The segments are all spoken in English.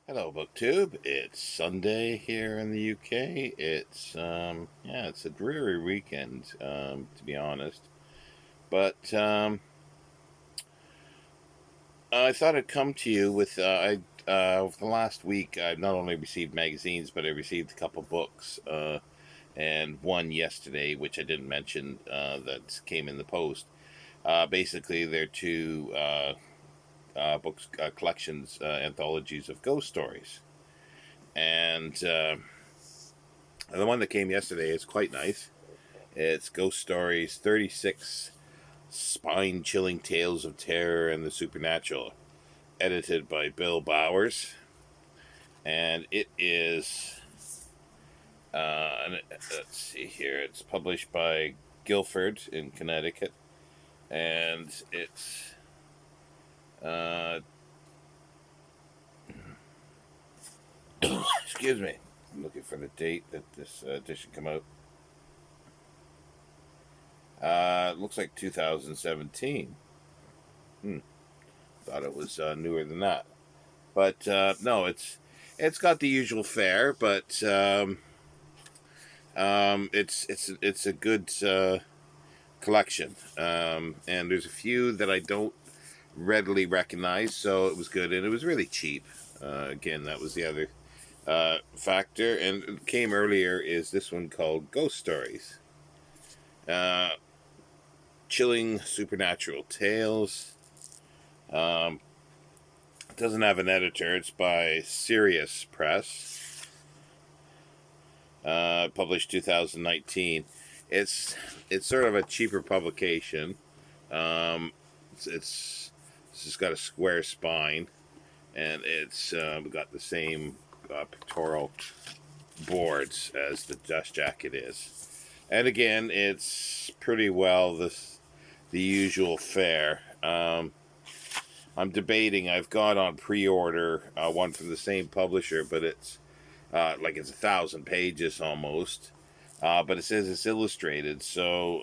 Hello, BookTube. It's Sunday here in the UK. It's a dreary weekend, to be honest. But I thought I'd come to you with over the last week. I've not only received magazines, but I received a couple books, and one yesterday, which I didn't mention, that came in the post. Basically, they're two books collections, anthologies of ghost stories, and the one that came yesterday is quite nice. It's Ghost Stories 36 Spine Chilling Tales of Terror and the Supernatural, edited by Bill Bowers. And it is, let's see here, it's published by Guilford in Connecticut. And it's, uh, excuse me, I'm looking for the date that this edition come out. Looks like 2017. Thought it was newer than that. But no, it's got the usual fare, but it's a good collection, and there's a few that I don't readily recognize, so it was good, and it was really cheap. Again, that was the other factor, and it came earlier. Is this one called Ghost Stories? Uh, Chilling Supernatural Tales. Um, it doesn't have an editor. It's by Sirius Press. Published 2019. It's it's sort of a cheaper publication. Um, it's just got a square spine, and it's got the same pictorial boards as the dust jacket is. And again, it's pretty well the usual fare. I'm debating. I've got on pre-order one from the same publisher, but it's 1,000 pages almost. But it says it's illustrated, so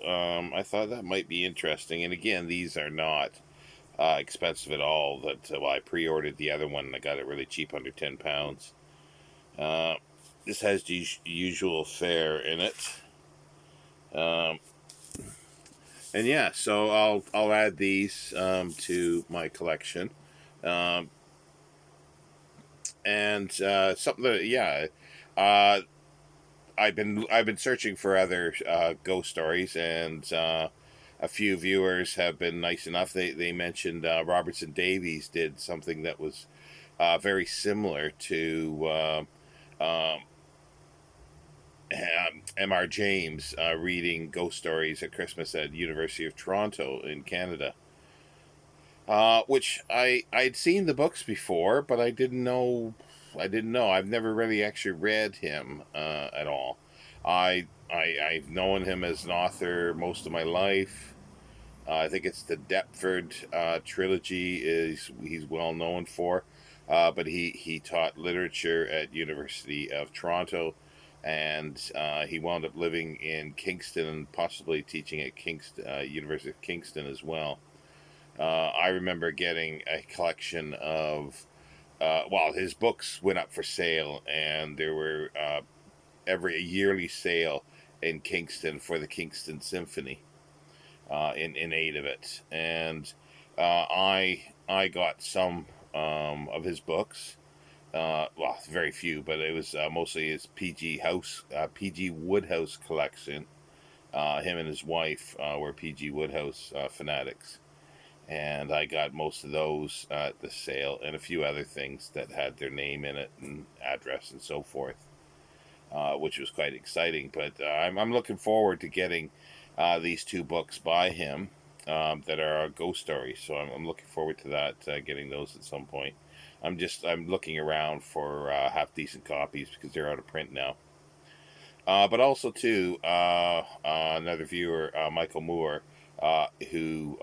I thought that might be interesting. And again, these are not expensive at all. I pre-ordered the other one and I got it really cheap, under £10. Uh, this has the usual fare in it. Um, and yeah, so I'll add these to my collection. Um, and something that uh, I've been searching for other ghost stories, and a few viewers have been nice enough. They mentioned Robertson Davies did something that was very similar to um, M.R. James reading ghost stories at Christmas at University of Toronto in Canada. Which I'd seen the books before, but I didn't know. I've never really actually read him at all. I've known him as an author most of my life. I think it's the Deptford trilogy is he's well known for. But he taught literature at University of Toronto, and he wound up living in Kingston and possibly teaching at Kingston University of Kingston as well. I remember getting a collection of, his books went up for sale, and there were every yearly sale in Kingston for the Kingston Symphony, in aid of it, and I got some of his books. Very few, but it was mostly his PG Woodhouse collection. Him and his wife were PG Woodhouse fanatics, and I got most of those at the sale, and a few other things that had their name in it and address and so forth, which was quite exciting. But I'm looking forward to getting these two books by him that are ghost stories. So I'm looking forward to that, getting those at some point. I'm looking around for half decent copies because they're out of print now. But also too, another viewer, Michael Moore, who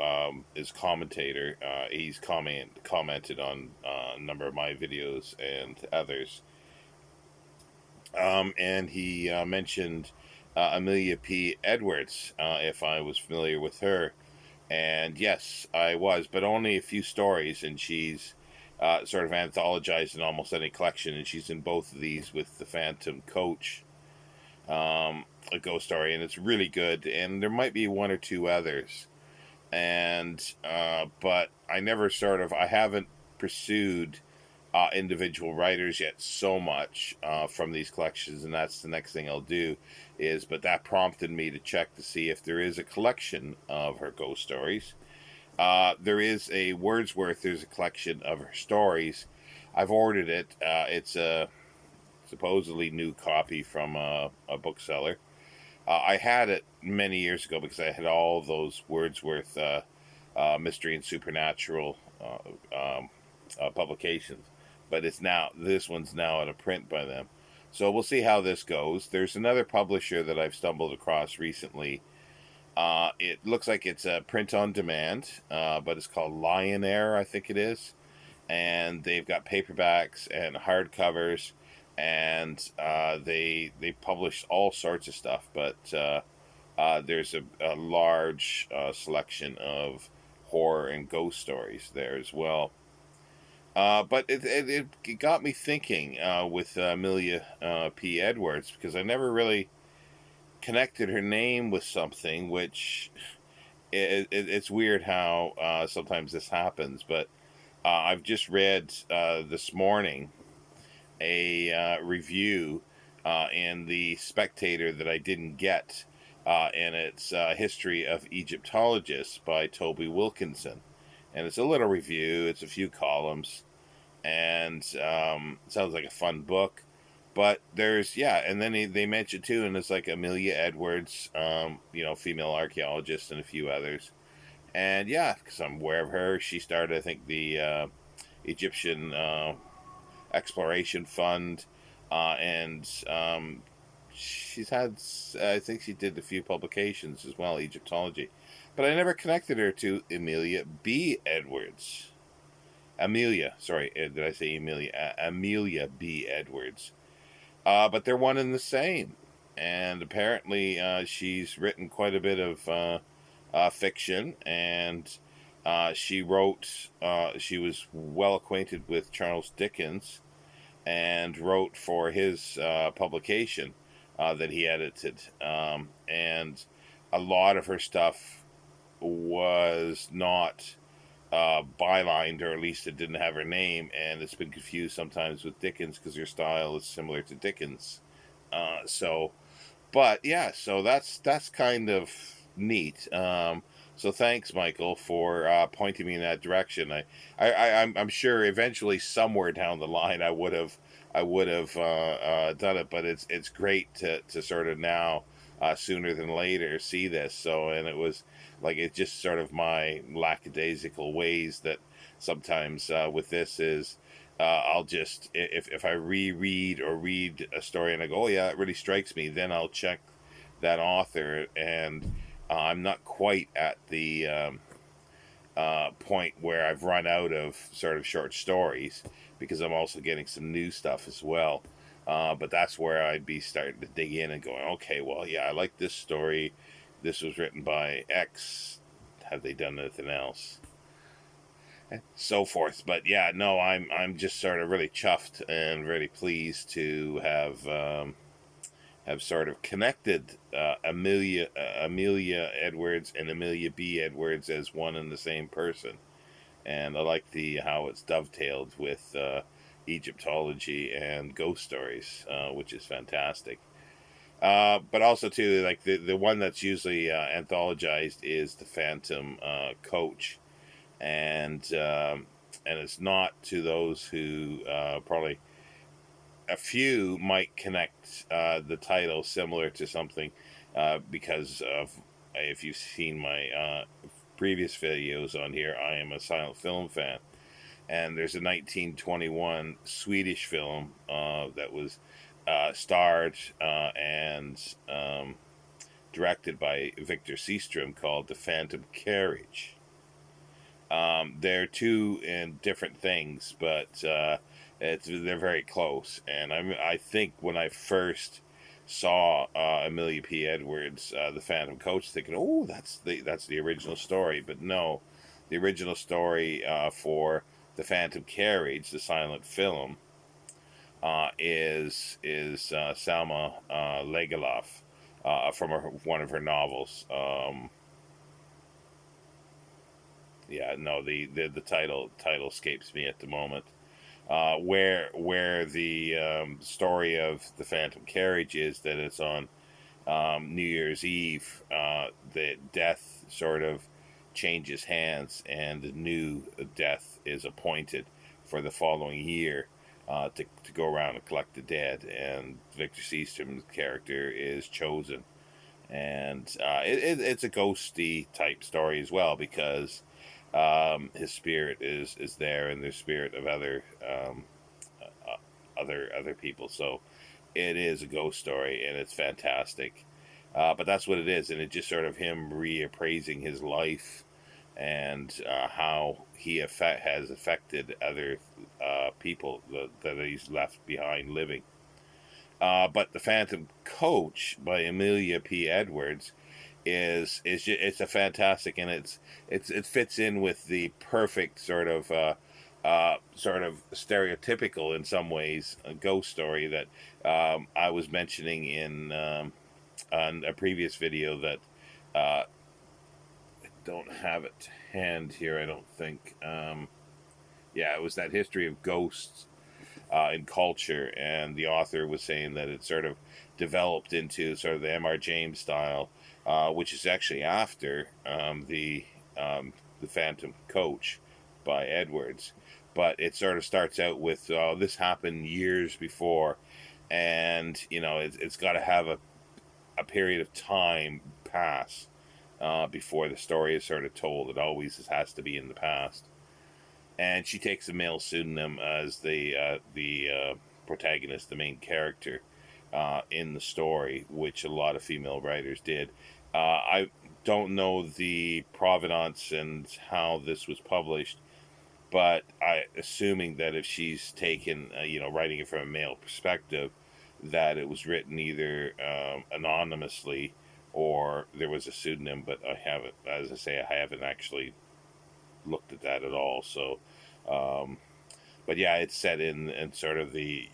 is commentator. He's commented on a number of my videos and others, and he mentioned Amelia P. Edwards, if I was familiar with her. And yes, I was, but only a few stories, and she's sort of anthologized in almost any collection, and she's in both of these with the Phantom Coach, a ghost story, and it's really good. And there might be one or two others, and but I haven't pursued individual writers yet so much from these collections, and that's the next thing I'll do. But that prompted me to check to see if there is a collection of her ghost stories. There is a Wordsworth. There's a collection of her stories. I've ordered it. It's a supposedly new copy from a bookseller. I had it many years ago because I had all those Wordsworth mystery and supernatural publications, but this one's now in a print by them. So we'll see how this goes. There's another publisher that I've stumbled across recently. It looks like it's a print on demand, but it's called Lion Air, I think it is, and they've got paperbacks and hardcovers, and they publish all sorts of stuff. But there's a large selection of horror and ghost stories there as well. But it got me thinking with Amelia P. Edwards, because I never really connected her name with something, which it's weird how sometimes this happens. But I've just read this morning a review in the Spectator that I didn't get, and it's History of Egyptologists by Toby Wilkinson. And it's a little review, it's a few columns, and it sounds like a fun book. But and then they mentioned too, and it's like Amelia Edwards, female archaeologist, and a few others. And yeah, because I'm aware of her, she started, I think, the Egyptian Exploration Fund, and she's had, I think she did a few publications as well, Egyptology. But I never connected her to Amelia B. Edwards. Amelia, sorry, did I say Amelia? Amelia B. Edwards. But they're one and the same. And apparently she's written quite a bit of fiction, and she was well acquainted with Charles Dickens, and wrote for his publication that he edited. And a lot of her stuff was not bylined, or at least it didn't have her name, and it's been confused sometimes with Dickens because her style is similar to Dickens. But yeah, so that's kind of neat. So thanks, Michael, for pointing me in that direction. I'm sure eventually somewhere down the line I would have done it, but it's great to sort of now sooner than later see this. So, and it was like, it's just sort of my lackadaisical ways that sometimes with this is I'll just, if I reread or read a story and I go, oh yeah, it really strikes me, then I'll check that author, and I'm not quite at the point where I've run out of sort of short stories, because I'm also getting some new stuff as well. But that's where I'd be starting to dig in and going, okay, well, yeah, I like this story. This was written by X. Have they done anything else? And so forth. But yeah, no, I'm just sort of really chuffed and really pleased to have sort of connected Amelia Edwards and Amelia B. Edwards as one and the same person. And I like how it's dovetailed with Egyptology and ghost stories, which is fantastic. But also too, like the one that's usually anthologized is the Phantom Coach, and it's not, to those who probably a few might connect the title similar to something because of, if you've seen my previous videos on here, I am a silent film fan. And there's a 1921 Swedish film that was starred and directed by Victor Seastrom, called The Phantom Carriage. They're two in different things, but they're very close. And I think when I first saw Amelia P. Edwards, The Phantom Coach, thinking, oh, that's the original story. But no, the original story for The Phantom Carriage, the silent film, is Salma Legeloff from one of her novels. Yeah, no, the title escapes me at the moment. Where the story of the Phantom Carriage is that it's on New Year's Eve, that death sort of changes hands, and the new death is appointed for the following year, to go around and collect the dead, and Victor Seastrom's character is chosen. And it's a ghosty type story as well, because his spirit is there, and there's spirit of other people. So it is a ghost story, and it's fantastic. But that's what it is, and it's just sort of him reappraising his life, and how he has affected other people that he's left behind living. But The Phantom Coach by Amelia P. Edwards it's a fantastic, and it fits in with the perfect sort of stereotypical, in some ways, a ghost story that I was mentioning in on a previous video that I don't have it to hand here, I don't think. Yeah, it was that history of ghosts in culture, and the author was saying that it sort of developed into sort of the M.R. James style, which is actually after the Phantom Coach by Edwards. But it sort of starts out with this happened years before, and it's got to have a period of time pass before the story is sort of told. It always has to be in the past. And she takes a male pseudonym as the protagonist, the main character in the story, which a lot of female writers did. I don't know the provenance and how this was published, but assuming that if she's taken, writing it from a male perspective, that it was written either anonymously or there was a pseudonym. But I haven't, as I say, I haven't actually looked at that at all. So, but yeah, it's set in sort of the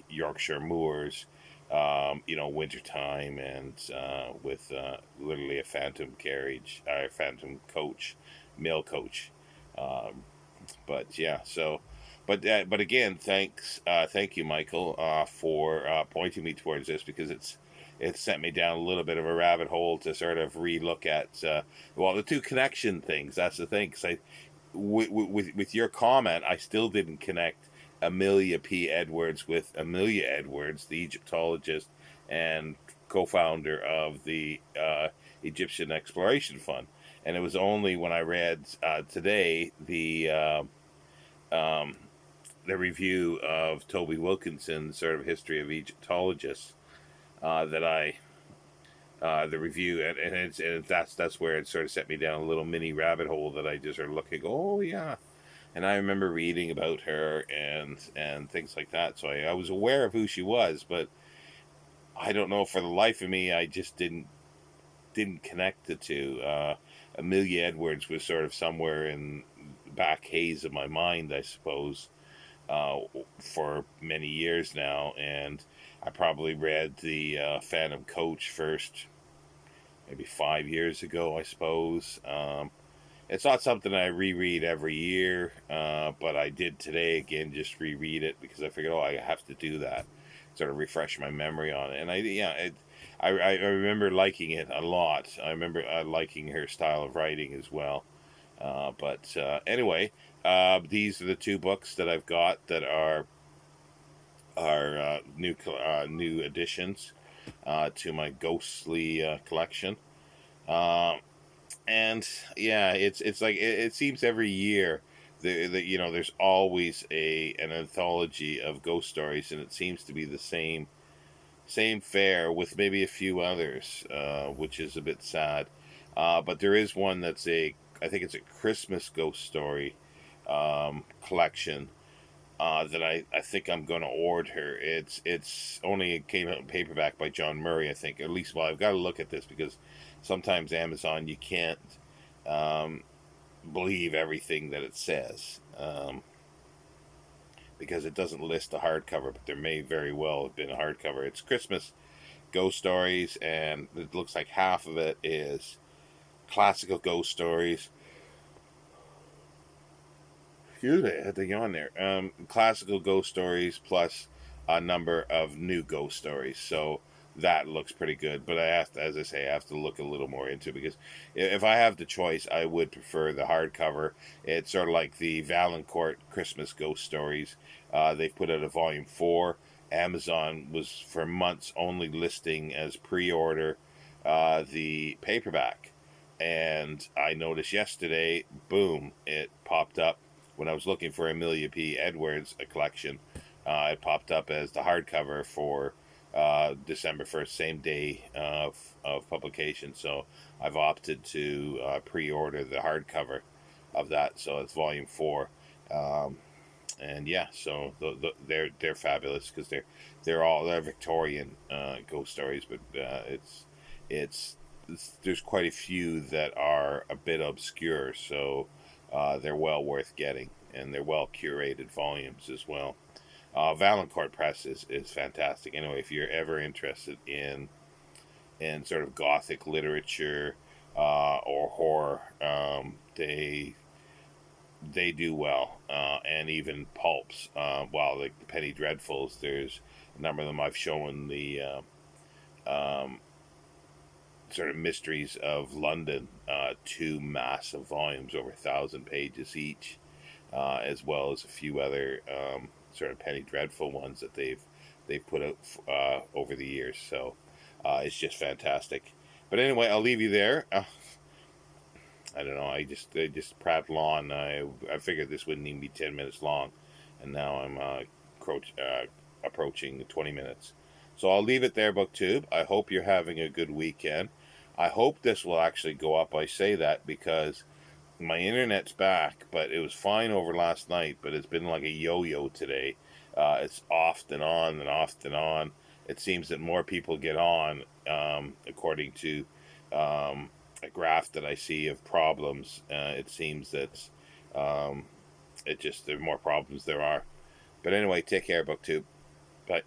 Yorkshire moors, wintertime, and with literally a phantom carriage, phantom coach, mail coach. But yeah, so, but again, thank you, Michael, for pointing me towards this, because it's sent me down a little bit of a rabbit hole to sort of relook at the two connection things. That's the thing, because with your comment, I still didn't connect Amelia P. Edwards with Amelia Edwards, the Egyptologist and co-founder of the Egyptian Exploration Fund. And it was only when I read today the review of Toby Wilkinson's sort of history of Egyptologists that I the review, and that's where it sort of set me down a little mini rabbit hole that I just started looking. Oh yeah, and I remember reading about her and things like that. So I was aware of who she was, but I don't know, for the life of me, I just didn't connect the two. Amelia Edwards was sort of somewhere in the back haze of my mind, I suppose, for many years now, and I probably read the Phantom Coach first, maybe 5 years ago, I suppose. It's not something I reread every year, but I did today again, just reread it, because I figured, I have to do that, sort of refresh my memory on it. And I remember liking it a lot. I remember liking her style of writing as well. But anyway, these are the two books that I've got that are new additions to my ghostly collection. And yeah, it's like it seems every year that there's always an anthology of ghost stories, and it seems to be the same fare with maybe a few others, which is a bit sad. But there is one that's I think it's a Christmas ghost story collection that I think I'm going to order. It's only came out in paperback by John Murray, I think. At least, well, I've got to look at this, because sometimes Amazon, you can't believe everything that it says. because it doesn't list the hardcover, but there may very well have been a hardcover. It's Christmas ghost stories, and it looks like half of it is classical ghost stories. Excuse me, I had to yawn there. Classical ghost stories plus a number of new ghost stories. So that looks pretty good. But I have to, as I say, I have to look a little more into it, because if I have the choice, I would prefer the hardcover. It's sort of like the Valancourt Christmas ghost stories. They've put out a volume 4. Amazon was for months only listing as pre-order the paperback. And I noticed yesterday, boom, it popped up when I was looking for Amelia P. Edwards, a collection. It popped up as the hardcover for December 1st, same day of publication. So I've opted to pre-order the hardcover of that. So it's volume 4. And yeah, so they're fabulous, because they're Victorian ghost stories, but it's there's quite a few that are a bit obscure, so they're well worth getting, and they're well curated volumes as well. Valancourt Press is fantastic. Anyway, if you're ever interested in sort of gothic literature or horror, they do well, and even pulps. Well, like the Penny Dreadfuls, there's a number of them I've shown the sort of mysteries of London, 2 massive volumes, over 1,000 pages each, as well as a few other sort of Penny Dreadful ones that they've put out over the years. So it's just fantastic. But anyway, I'll leave you there. I don't know. I just prattle on. I figured this wouldn't even be 10 minutes long, and now I'm approaching 20 minutes. So I'll leave it there, BookTube. I hope you're having a good weekend. I hope this will actually go up. I say that because my internet's back, but it was fine over last night. But it's been like a yo-yo today. It's off and on and off and on. It seems that more people get on, according to a graph that I see of problems. It seems that the more problems there are. But anyway, take care, BookTube. Bye.